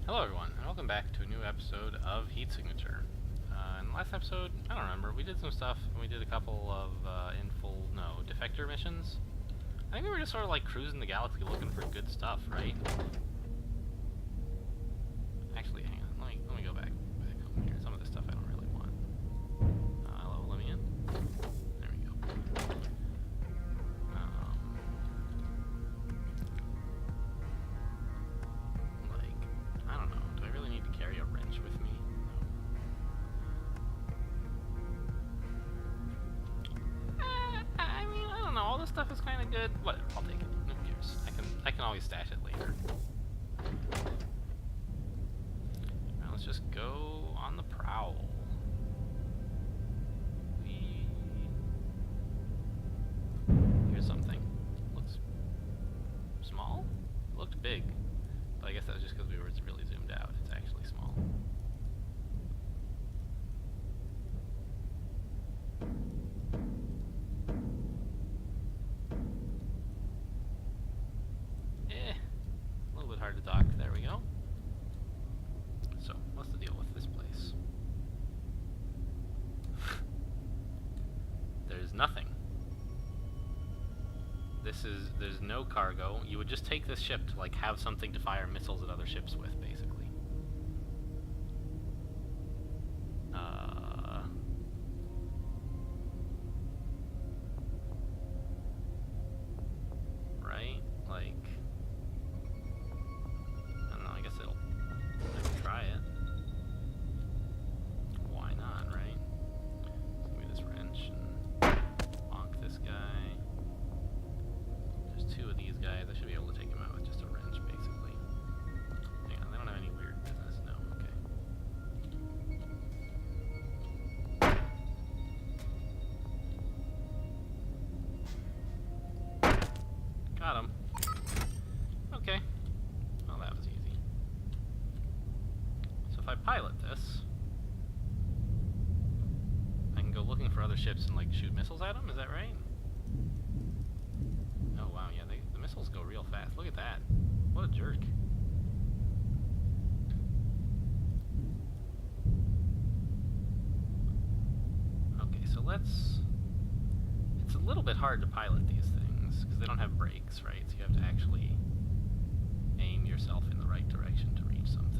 Hello everyone, and welcome back to a new episode of Heat Signature. In the last episode, I don't remember, we did some stuff, and we did a couple of defector missions. I think we were just sort of like cruising the galaxy looking for good stuff, right? Actually, hang on, let me go back home here. Some of this stuff I don't really want. Hello, let me in. There we go. I don't know. Do I really need to carry a wrench with me? No. I mean, I don't know. All this stuff is kind of good. Whatever, I'll take it. Who cares? I can always stash it later. Now let's just go on the prowl. Here's something. Looks small? It looked big. But I guess that was just because we were really zoomed out. It's actually small. A little bit hard to dock. There we go. So, what's the deal with this place? There's nothing. There's no cargo. You would just take this ship to, like, have something to fire missiles at other ships with, basically. Right? Like, I don't know, I guess I can try it. Why not, right? Let's give me this wrench and bonk this guy. There's two of these guys. I should be able to take them out with just a wrench, basically. Hang on, they don't have any weird business. No, okay. Got him. Okay. Well, that was easy. So if I pilot this, I can go looking for other ships and, like, shoot missiles at them? Is that right? Oh, wow, yeah, the missiles go real fast. Look at that. What a jerk. Okay, so it's a little bit hard to pilot these things, because they don't have brakes, right? So you have to actually aim yourself in the right direction to reach something.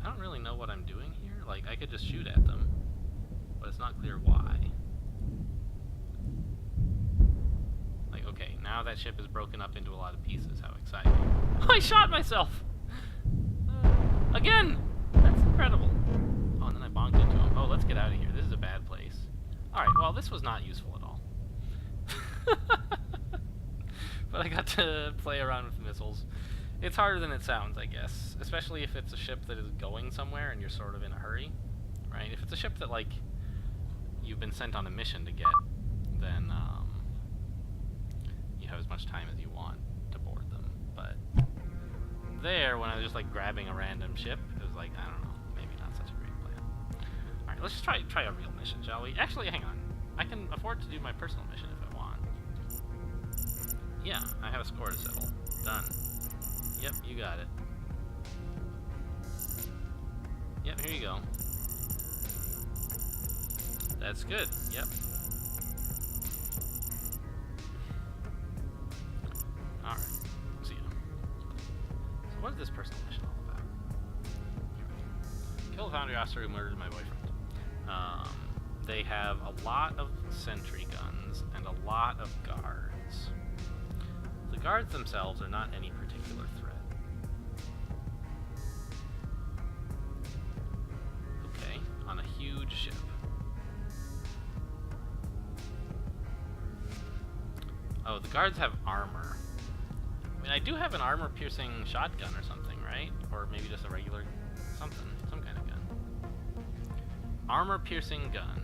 I don't really know what I'm doing here. Like, I could just shoot at them, but it's not clear why. Like, okay, now that ship is broken up into a lot of pieces. How exciting. I shot myself! Again! That's incredible. Oh, and then I bonked into him. Oh, let's get out of here. This is a bad place. Alright, well, this was not useful at all. But I got to play around with missiles. It's harder than it sounds, I guess. Especially if it's a ship that is going somewhere and you're sort of in a hurry. Right? If it's a ship that, like, you've been sent on a mission to get, then, you have as much time as you want to board them. But there, when I was just, like, grabbing a random ship, it was like, I don't know, maybe not such a great plan. Alright, let's just try a real mission, shall we? Actually, hang on. I can afford to do my personal mission if I want. Yeah, I have a score to settle. Done. Yep, you got it. Yep, here you go. That's good, yep. Alright, see ya. So what is this personal mission all about? Here we go. Kill the foundry officer who murdered my boyfriend. They have a lot of sentry guns and a lot of guards. The guards themselves are not any particular threat. Okay, on a huge ship. Oh, the guards have armor. I mean, I do have an armor-piercing shotgun or something, right? Or maybe just a regular something, some kind of gun. Armor-piercing gun.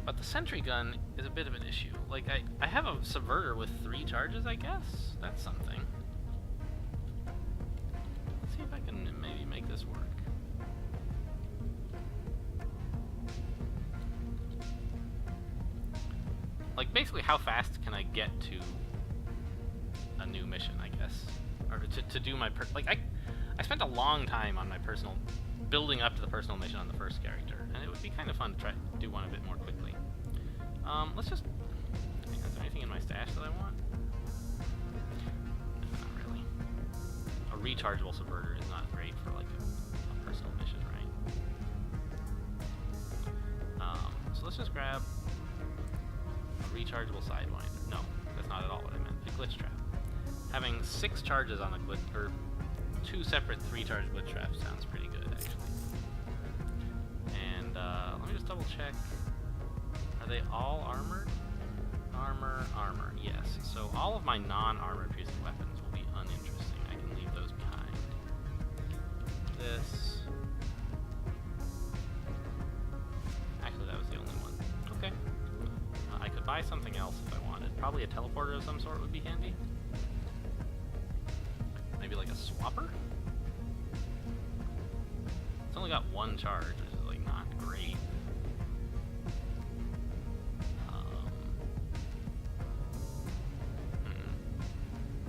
But the sentry gun is a bit of an issue. Like, I have a subverter with 3 charges, I guess? That's something. Let's see if I can maybe make this work. Like, basically, how fast can I get to a new mission, I guess? Or to do my... I spent a long time on my personal... building up to the personal mission on the first character, and it would be kind of fun to try to do one a bit more quickly. Let's just... Is there anything in my stash that I want? No, not really. A rechargeable subverter is not great for, like, a personal mission, right? So let's just grab a rechargeable sidewinder. No, that's not at all what I meant. A glitch trap. Having 6 charges on a glitch... or 2 separate 3-charge glitch traps sounds pretty good, actually. And, let me just double check. Are they all armored? Armor, yes. So all of my non-armor piercing weapons will be uninteresting. I can leave those behind. This... Actually, that was the only one. Okay. I could buy something else if I wanted. Probably a teleporter of some sort would be handy. Maybe like a swapper? It's only got 1 charge, which is like not great.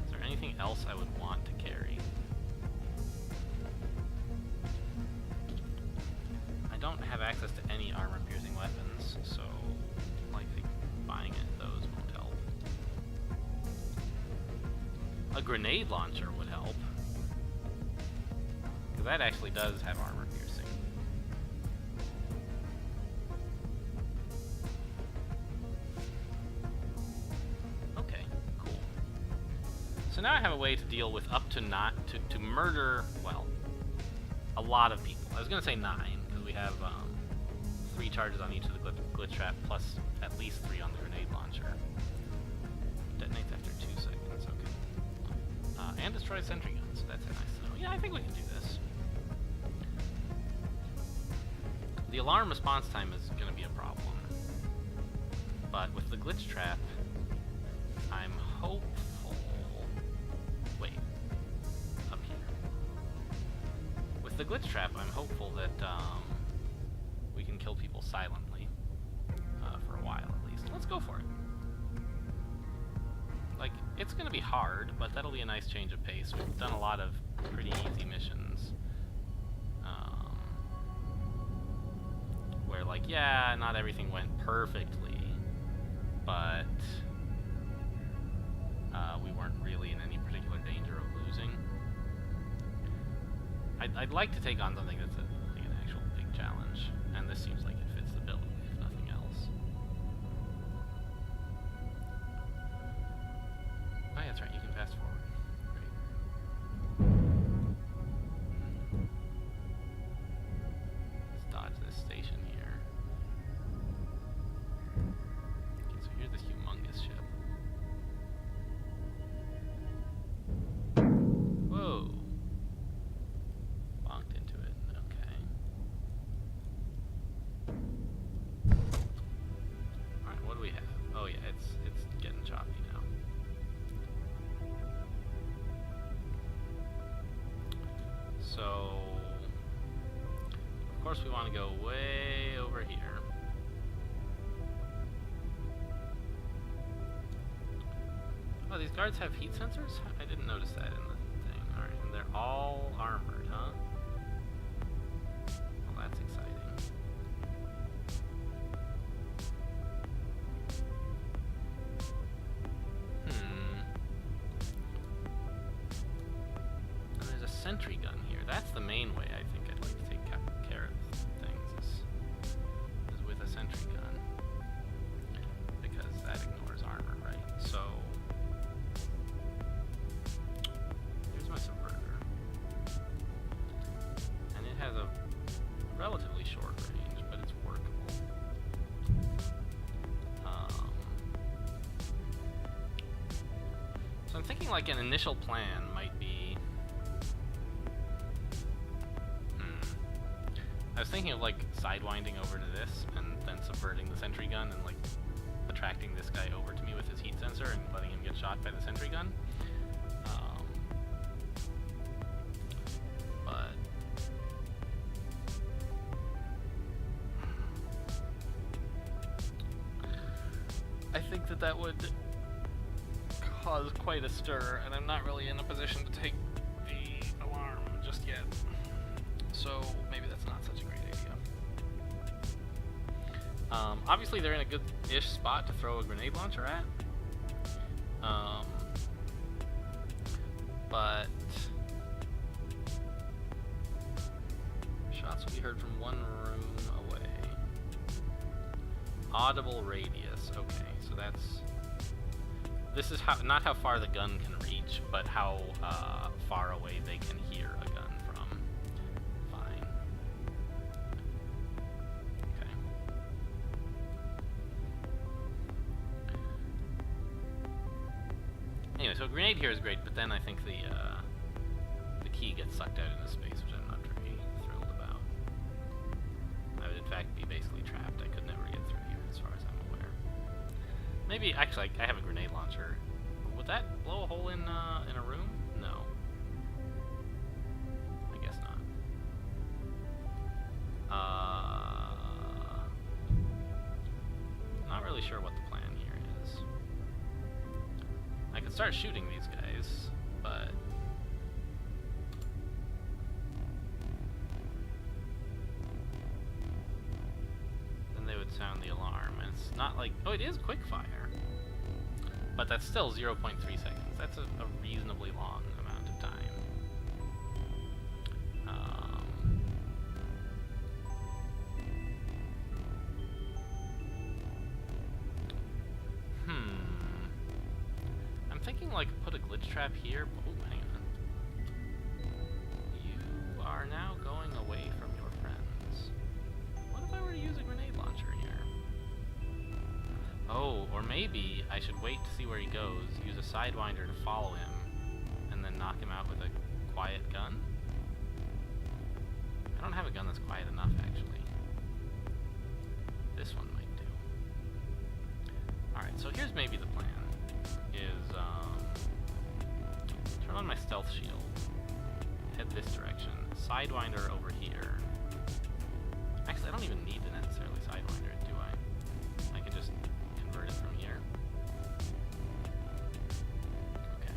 Is there anything else I would want to carry? I don't have access to any armor-piercing weapons, so likely buying those won't help. A grenade launcher would help. Because that actually does have armor piercing. Okay, cool. So now I have a way to deal with up to to murder, well, a lot of people. I was going to say 9, because we have 3 charges on each of the glitch trap, plus at least 3 on the grenade launcher. Detonates after 2 seconds, okay. And destroy sentry guns. That's nice to know. Yeah, I think we can do this. The alarm response time is going to be a problem. But with the glitch trap, I'm hopeful... Wait. Up here. With the glitch trap, I'm hopeful that we can kill people silently. For a while, at least. Let's go for it. Like, it's going to be hard, but that'll be a nice change of pace. We've done a lot of pretty easy missions. Where, like, yeah, not everything went perfectly, but we weren't really in any particular danger of losing. I'd like to take on something that's like an actual big challenge, and this seems like it fits the bill, if nothing else. Oh, yeah, that's right, you can fast forward. Great. Let's dodge this station here. Okay, so here's this humongous ship. Whoa! Bonked into it, okay. Alright, what do we have? Oh yeah, it's getting choppy now. So, of course we want to go way over here. Oh, these guards have heat sensors? I didn't notice that in the thing. Alright, and they're all armored, huh? Well, that's exciting. And there's a sentry gun here. That's the main way I think I'd like to take care of things, is with a sentry gun. Because that ignores armor, right? So... here's my subverter. And it has a relatively short range, but it's workable. So I'm thinking like an initial plan might be... I was thinking of like sidewinding over to this and then subverting the sentry gun and like attracting this guy over to me with his heat sensor and letting him get shot by the sentry gun. But I think that would cause quite a stir, and I'm not really in a position to take the alarm just yet. So maybe that's not such a great idea. Obviously they're in a good-ish spot to throw a grenade launcher at. But shots will be heard from one room away. Audible radius. Okay, so this is how, not how far the gun can reach, but how far away they can hear a gun from. Fine. Okay. Anyway, so a grenade here is great, but then I think the key gets sucked out into space, which I'm not very thrilled about. I would in fact be basically trapped. I could never get through here, as far as I'm aware. Maybe, actually, I have a grenade launcher. Would that blow a hole in a room? No. I guess not. Not really sure what the plan here is. I could start shooting these guys, but then they would sound the alarm. And it's not like, oh, it is quick fire, but that's still 0.3 seconds. That's a reasonably long amount of time. I'm thinking like put a glitch trap here. Oh, hang on. You are now going away from your friends. What if I were to use a grenade launcher here? Oh, or maybe I should wait to see where he goes, use a Sidewinder to follow him, and then knock him out with a quiet gun? I don't have a gun that's quiet enough, actually. This one might do. Alright, so here's maybe the plan. Is, turn on my stealth shield, head this direction, Sidewinder over here. Actually, I don't even need to necessarily Sidewinder it, do I? I can just convert it from here. Okay.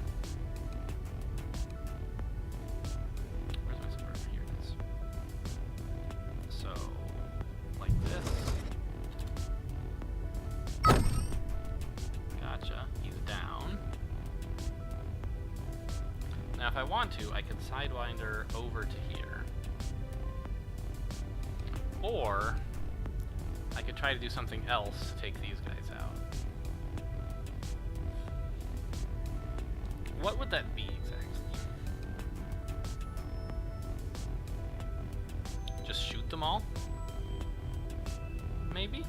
Where's my subverter? Here it is. So, like this. Gotcha. He's down. Now, if I want to, I could Sidewinder over to here. Or I could try to do something else to take these guys out. What would that be exactly? Just shoot them all? Maybe?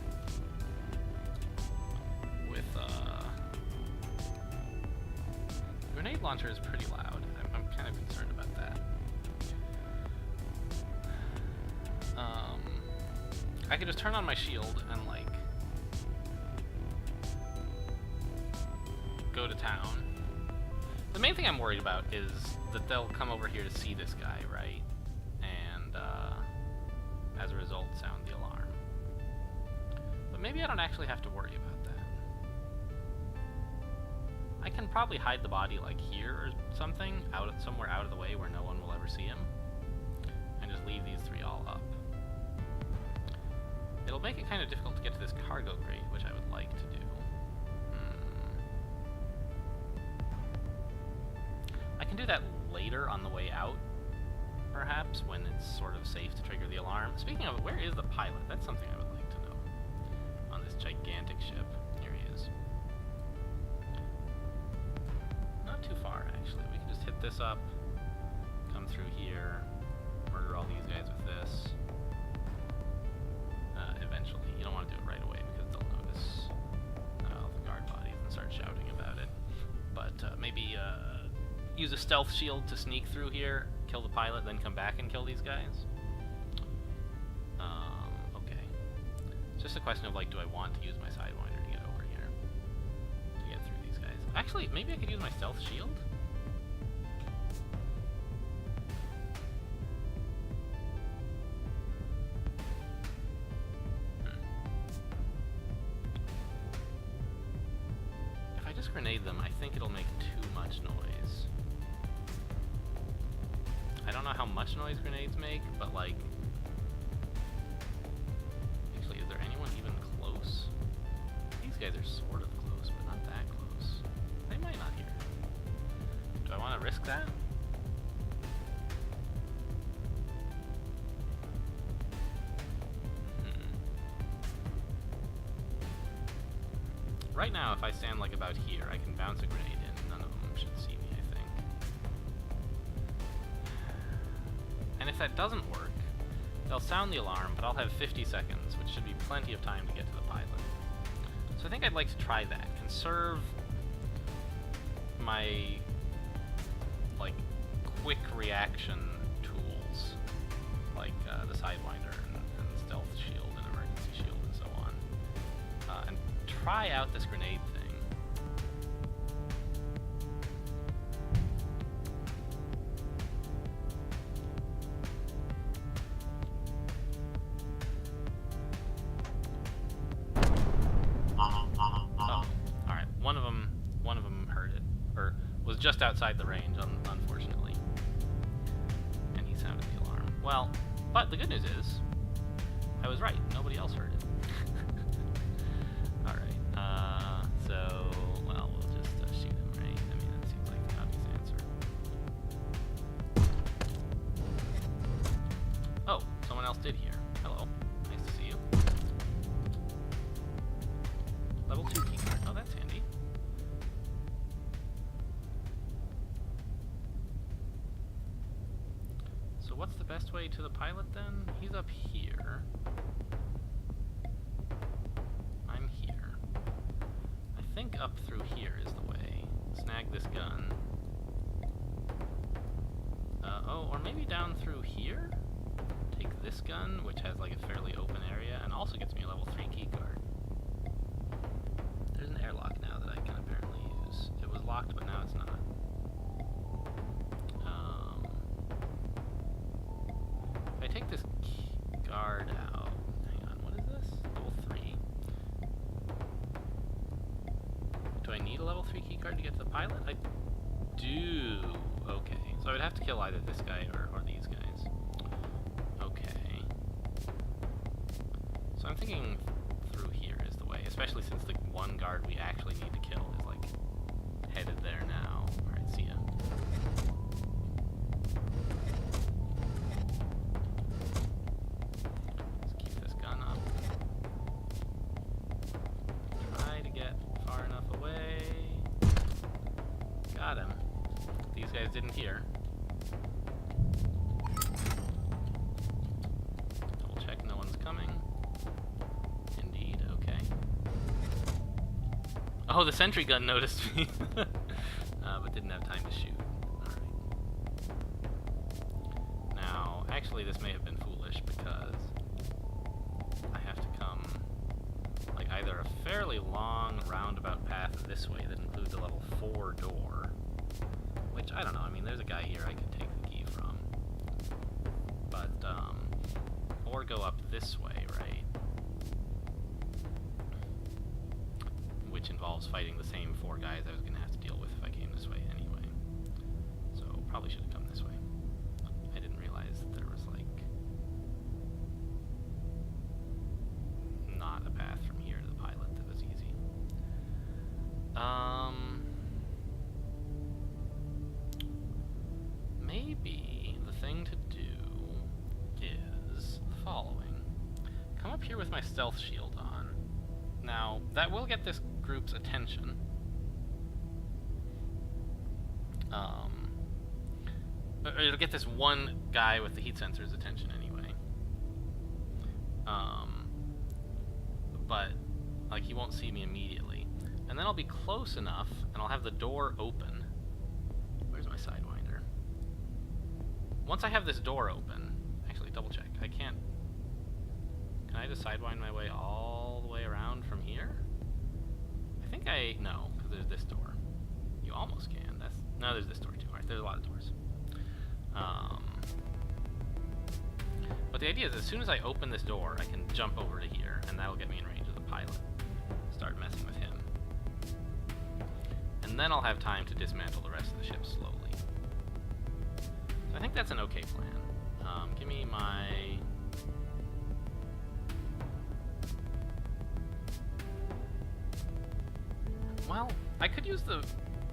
With grenade launcher is pretty loud. I'm kind of concerned about that. I could just turn on my shield and, like, go to town. The main thing I'm worried about is that they'll come over here to see this guy, right? And, as a result, sound the alarm. But maybe I don't actually have to worry about that. I can probably hide the body, like, here or something, somewhere out of the way where no one will ever see him. And just leave these three all up. It'll make it kind of difficult to get to this cargo crate, which I would like to do. I can do that later on the way out, perhaps, when it's sort of safe to trigger the alarm. Speaking of, where is the pilot? That's something I would like to know. On this gigantic ship. Here he is. Not too far, actually. We can just hit this up, come through here, murder all these guys with this. Eventually. You don't want to do it right away because they'll notice the guard bodies and start shouting about it. But maybe use a stealth shield to sneak through here, kill the pilot, then come back and kill these guys. Okay. It's just a question of, like, do I want to use my Sidewinder to get over here? To get through these guys. Actually, maybe I could use my Stealth Shield? If I just grenade them, I think it'll make too much noise. I don't know how much noise grenades make, but, like... Actually, is there anyone even close? These guys are sort of close, but not that close. They might not hear. Do I want to risk that? Right now, if I stand, like, about here, I can bounce a grenade in. None of them should see me, I think. And if that doesn't work, they'll sound the alarm, but I'll have 50 seconds, which should be plenty of time to get to the pilot. So I think I'd like to try that. Conserve my, like, quick reaction tools, like the Sidewinder and Stealth Shield and Emergency Shield and so on, and try out this grenade thing. One of them heard it, or was just outside the range, unfortunately. And he sounded the alarm. Well, but the good news is, I was right. Nobody else heard it. Alright, so, well, we'll just shoot him, right? I mean, that seems like the obvious answer. Oh, someone else did hear. Hello. Nice to see you. Level 2 keycard. Oh, that's handy. So what's the best way to the pilot then? He's up here. I'm here. I think up through here is the way. Snag this gun. Oh, or maybe down through here? Take this gun, which has like a fairly open area, and also gets me a level 3 keycard. There's an airlock now that I can apparently use. It was locked, but now it's not. If I take this guard out... Hang on, what is this? Level 3. Do I need a level 3 keycard to get to the pilot? I do. Okay. So I would have to kill either this guy or these guys. Okay. So I'm thinking through here is the way, especially since the one guard we actually need to kill is, like, headed there now. Alright, see ya. Let's keep this gun up. Try to get far enough away. Got him. These guys didn't hear. Double check no one's coming. Indeed, okay. Oh, the sentry gun noticed me, but didn't have time to shoot. Alright. Now, actually this may have been foolish because I have to come, like, either a fairly long roundabout path this way that includes a level 4 door, which, I don't know, I mean, there's a guy here I could take the key from, but, or go up this way, right? Which involves fighting the same 4 guys I was going to have to deal with if I came this way anyway. So, probably should have come this way. I didn't realize that there was, like, not a path from here to the pilot that was easy. Maybe the thing to do is the following. Come up here with my stealth shield on. Now, that will get this group's attention. It'll get this one guy with the heat sensor's attention anyway. But, like, he won't see me immediately. And then I'll be close enough, and I'll have the door open. Where's my Sidewinder? Once I have this door open... Actually, double check. I can't Can I just sidewind my way all the way around from here? I think no, because there's this door. You almost can. No, there's this door too. Alright, there's a lot of doors. But the idea is as soon as I open this door, I can jump over to here, and that'll get me in range of the pilot. Start messing with him. And then I'll have time to dismantle the rest of the ship slowly. So I think that's an okay plan. Give me my... Well, I could use the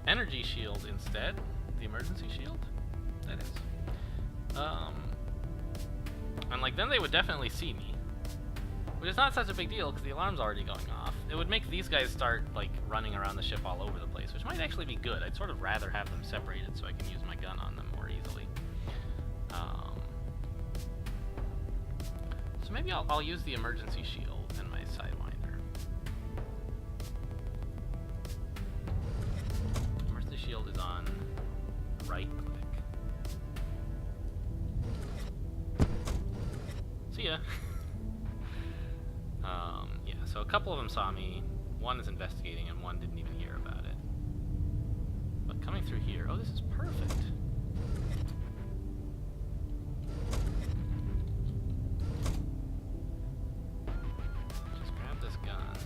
energy shield instead. The emergency shield, that is. And like then they would definitely see me, which is not such a big deal because the alarm's already going off. It would make these guys start like running around the ship all over the place, which might actually be good. I'd sort of rather have them separated so I can use my gun on them more easily. So maybe I'll use the emergency shield and my sidewinder. Emergency shield is on right click. See ya. Yeah, so a couple of them saw me. One is investigating and one didn't even hear about it. But coming through here, oh, this is perfect. Just grab this gun.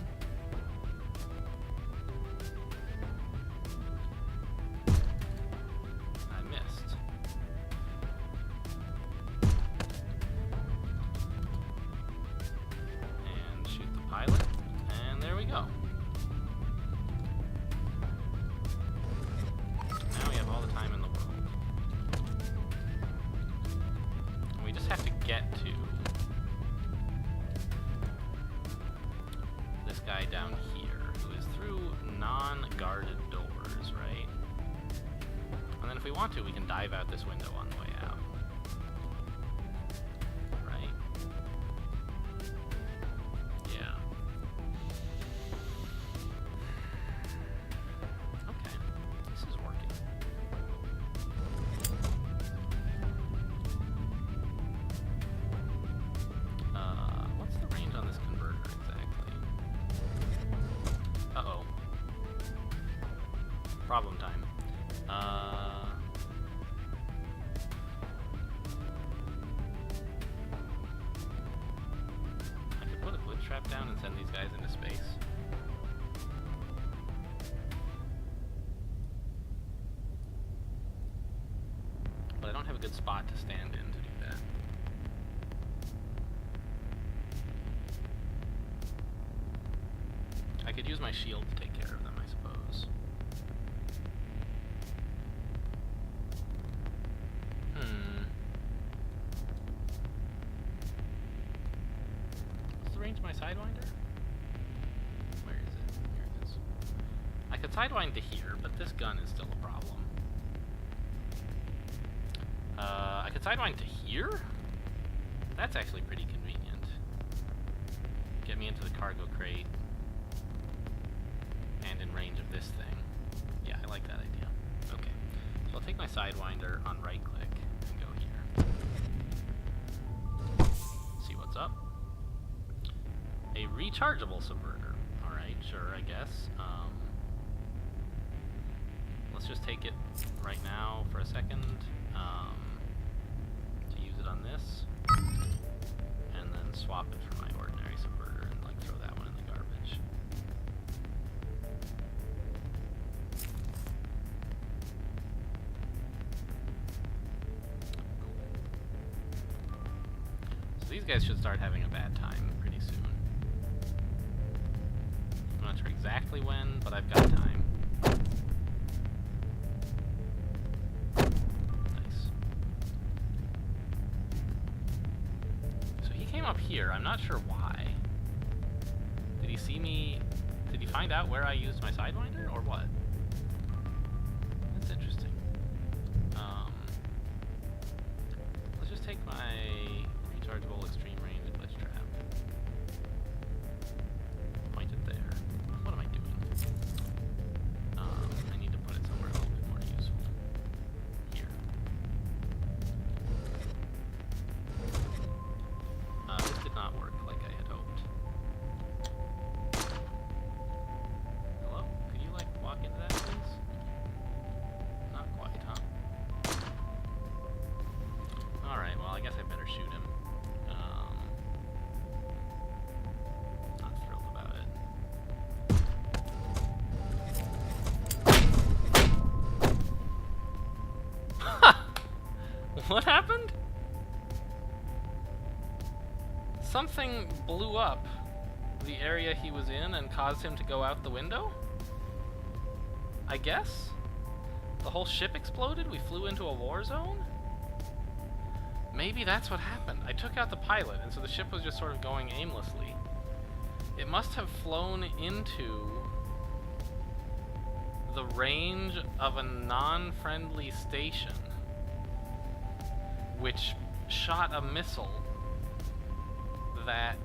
I missed. And shoot the pilot. And there we go. Now we have all the time in the world. And we just have to get to this guy down here, who is through non-guarded doors, right? And then if we want to, we can dive out this window on the way out. Right? Yeah. Okay. This is working. What's the range on this converter exactly? Uh-oh. Problem time. I could put a glitch trap down and send these guys into space. But I don't have a good spot to stand in to do that. I could use my shield to take care of them, I suppose. What's the range of my sidewinder? Where is it? Here it is. I could sidewind to here, but this gun is still a problem. I could sidewind to here? That's actually pretty convenient. Get me into the cargo crate. And in range of this thing. Yeah, I like that idea. Okay. So I'll take my sidewinder on right click and go here. See what's up. A rechargeable subverter. Alright, sure, I guess. Let's just take it right now for a second. To use it on this. And then swap it for my ordinary subverter and like throw that one in the garbage. So these guys should start having a bad time pretty soon. I'm not sure exactly when, but I've got time. Nice. So he came up here. I'm not sure why. Did he see me? Did he find out where I used my sidewinder, or what? That's interesting. Let's just take my rechargeable extreme range glitch trap. Point it there. What am I doing? I need to put it somewhere a little bit more useful. Here. This did not work like I had What happened? Something blew up the area he was in and caused him to go out the window? I guess? The whole ship exploded? We flew into a war zone? Maybe that's what happened. I took out the pilot, and so the ship was just sort of going aimlessly. It must have flown into the range of a non-friendly station, which shot a missile that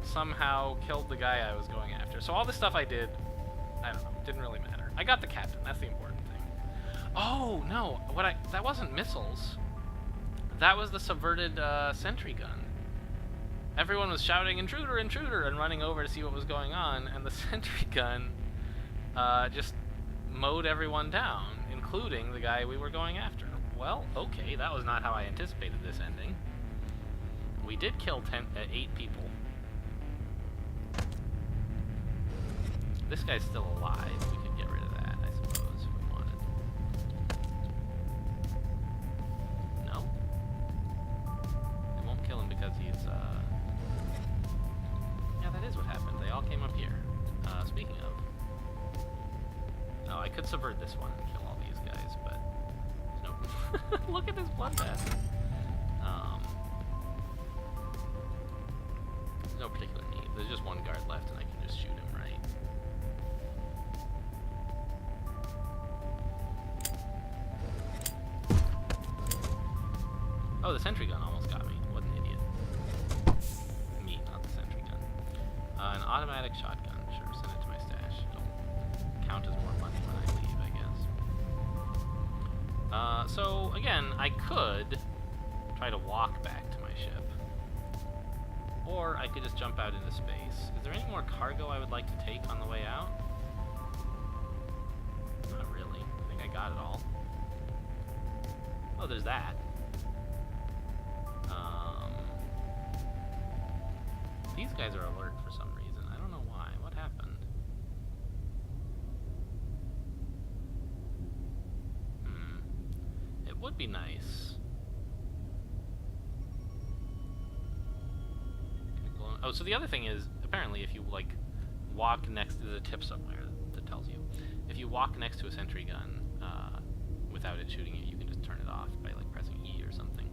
somehow killed the guy I was going after. So all the stuff I did, I don't know, didn't really matter. I got the captain, that's the important thing. Oh, no, that wasn't missiles. That was the subverted sentry gun. Everyone was shouting, "Intruder, intruder," and running over to see what was going on, and the sentry gun just mowed everyone down, including the guy we were going after. Well, okay, that was not how I anticipated this ending. We did kill 8 people. This guy's still alive. We could get rid of that, I suppose, if we wanted. No? It won't kill him because he's, Yeah, that is what happened. They all came up here. Speaking of... Oh, I could subvert this one and kill all these guys, but... Nope. Look at this bloodbath. There's no particular need. There's just one guard left and I can just shoot him, right? Oh, the sentry gun almost got me. What an idiot. Me, not the sentry gun. An automatic shotgun. Sure, send it to my stash. It'll count as more money when I leave, I guess. So, again, I could try to walk back to my ship. Or I could just jump out into space. Is there any more cargo I would like to take on the way out? Not really. I think I got it all. Oh, there's that. These guys are alert for some reason. I don't know why. What happened? It would be nice. Oh, so the other thing is, apparently, if you, like, walk next to the tip somewhere that tells you. If you walk next to a sentry gun without it shooting you, you can just turn it off by, like, pressing E or something.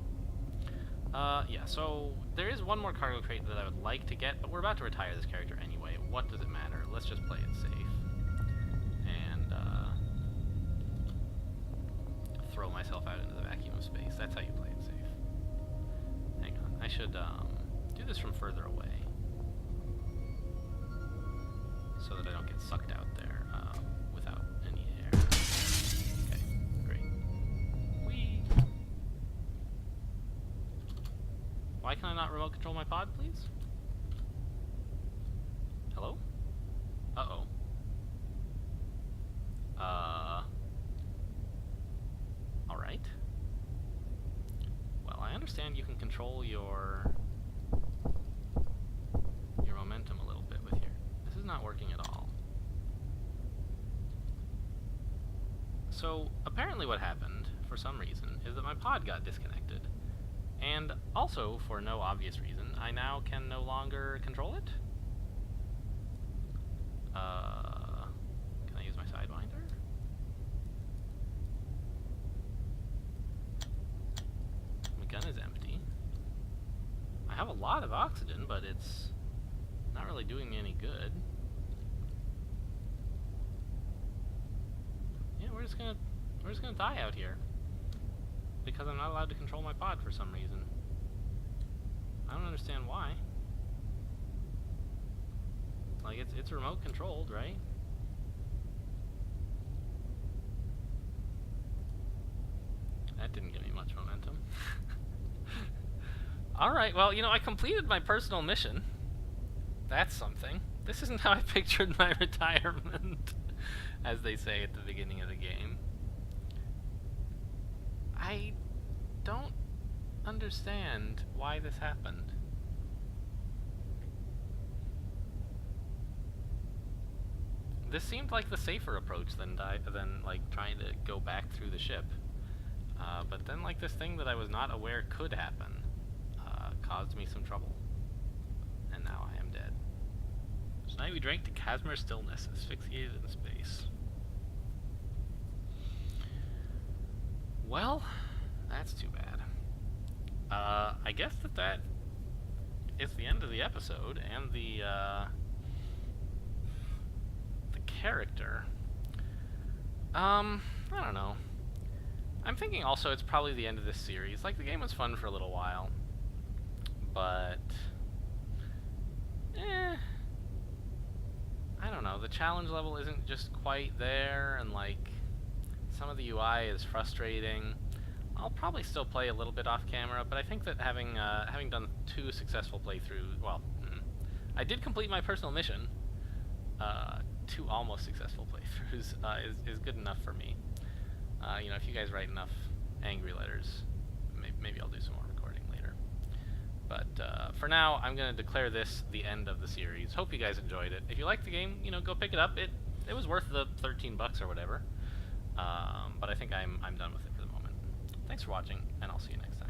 Yeah, so there is one more cargo crate that I would like to get, but we're about to retire this character anyway. What does it matter? Let's just play it safe. And, throw myself out into the vacuum of space. That's how you play it safe. Hang on. I should, do this from further away. So that I don't get sucked out there, without any air. Okay, great. Whee! Why can I not remote control my pod, please? Hello? Uh-oh. Alright. Well, I understand you can control your momentum a little bit with your... This is not working at all. So, apparently what happened, for some reason, is that my pod got disconnected. And also, for no obvious reason, I now can no longer control it. Can I use my Sidewinder? My gun is empty. I have a lot of oxygen, but it's not really doing me any good. Yeah, we're just gonna die out here. Because I'm not allowed to control my pod for some reason. I don't understand why. Like, it's remote controlled, right? That didn't give me much momentum. Alright, well, you know, I completed my personal mission. That's something. This isn't how I pictured my retirement, as they say at the beginning of the game. I don't understand why this happened. This seemed like the safer approach than like trying to go back through the ship. But then, like, this thing that I was not aware could happen caused me some trouble. And now I am dead. So now we drank to Casmer's stillness, asphyxiated in space. Well, that's too bad. I guess that is the end of the episode, and the character. I don't know. I'm thinking also it's probably the end of this series. Like, the game was fun for a little while, but I don't know. The challenge level isn't just quite there, and like some of the UI is frustrating. I'll probably still play a little bit off camera, but I think that having done 2 successful playthroughs, well, I did complete my personal mission. 2 almost successful playthroughs is good enough for me. You know, if you guys write enough angry letters, maybe I'll do some more recording later. But for now, I'm going to declare this the end of the series. Hope you guys enjoyed it. If you liked the game, you know, go pick it up. It was worth the $13 or whatever. But I think I'm done with it for the moment. Thanks for watching, and I'll see you next time.